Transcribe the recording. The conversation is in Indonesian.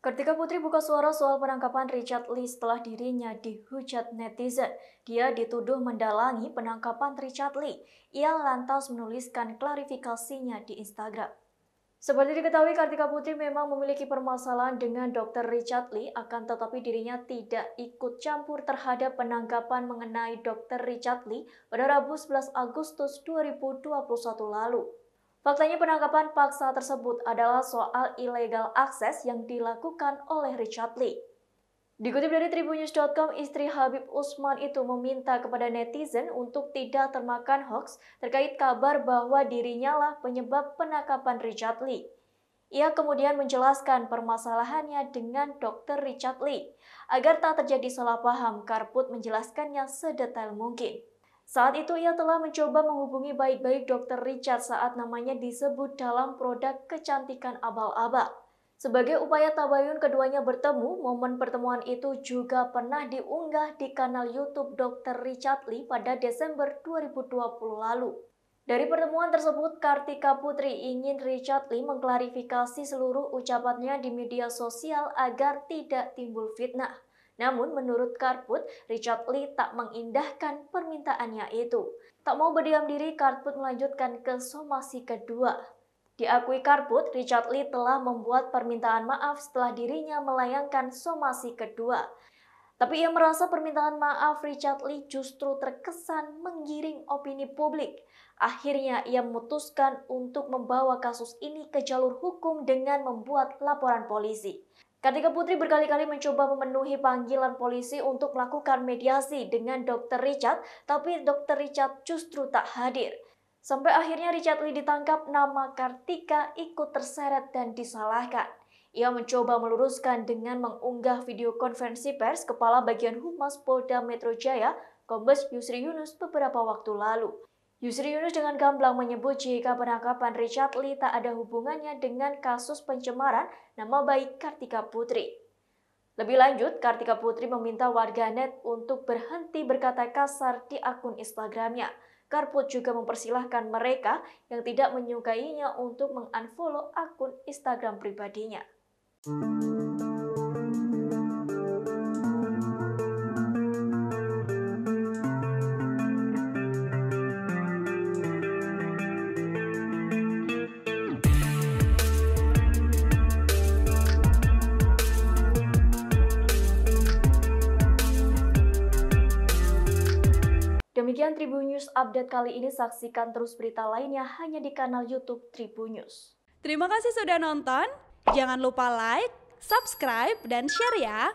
Kartika Putri buka suara soal penangkapan Richard Lee setelah dirinya dihujat netizen. Dia dituduh mendalangi penangkapan Richard Lee. Ia lantas menuliskan klarifikasinya di Instagram. Seperti diketahui, Kartika Putri memang memiliki permasalahan dengan Dr. Richard Lee, akan tetapi dirinya tidak ikut campur terhadap penangkapan mengenai Dr. Richard Lee pada Rabu 11 Agustus 2021 lalu. Faktanya penangkapan paksa tersebut adalah soal illegal access yang dilakukan oleh Richard Lee. Dikutip dari tribunnews.com, istri Habib Usman itu meminta kepada netizen untuk tidak termakan hoaks terkait kabar bahwa dirinya lah penyebab penangkapan Richard Lee. Ia kemudian menjelaskan permasalahannya dengan Dr. Richard Lee. Agar tak terjadi salah paham, Karput menjelaskannya sedetail mungkin. Saat itu ia telah mencoba menghubungi baik-baik Dr. Richard saat namanya disebut dalam produk kecantikan abal-abal. Sebagai upaya tabayun keduanya bertemu, momen pertemuan itu juga pernah diunggah di kanal YouTube Dr. Richard Lee pada Desember 2020 lalu. Dari pertemuan tersebut, Kartika Putri ingin Richard Lee mengklarifikasi seluruh ucapannya di media sosial agar tidak timbul fitnah. Namun menurut Karput, Richard Lee tak mengindahkan permintaannya itu. Tak mau berdiam diri, Karput melanjutkan ke somasi kedua. Diakui Karput, Richard Lee telah membuat permintaan maaf setelah dirinya melayangkan somasi kedua. Tapi ia merasa permintaan maaf Richard Lee justru terkesan menggiring opini publik. Akhirnya ia memutuskan untuk membawa kasus ini ke jalur hukum dengan membuat laporan polisi. Kartika Putri berkali-kali mencoba memenuhi panggilan polisi untuk melakukan mediasi dengan Dr. Richard, tapi Dr. Richard justru tak hadir. Sampai akhirnya Richard Lee ditangkap, nama Kartika ikut terseret dan disalahkan. Ia mencoba meluruskan dengan mengunggah video konferensi pers Kepala Bagian Humas Polda Metro Jaya, Kombes Yusri Yunus beberapa waktu lalu. Yusri Yunus dengan gamblang menyebut jika penangkapan Richard Lee tak ada hubungannya dengan kasus pencemaran nama baik Kartika Putri. Lebih lanjut, Kartika Putri meminta warganet untuk berhenti berkata kasar di akun Instagramnya. Karput juga mempersilahkan mereka yang tidak menyukainya untuk mengunfollow akun Instagram pribadinya. Demikian Tribunnews Update kali ini, saksikan terus berita lainnya hanya di kanal YouTube Tribunnews. Terima kasih sudah nonton, jangan lupa like, subscribe, dan share ya!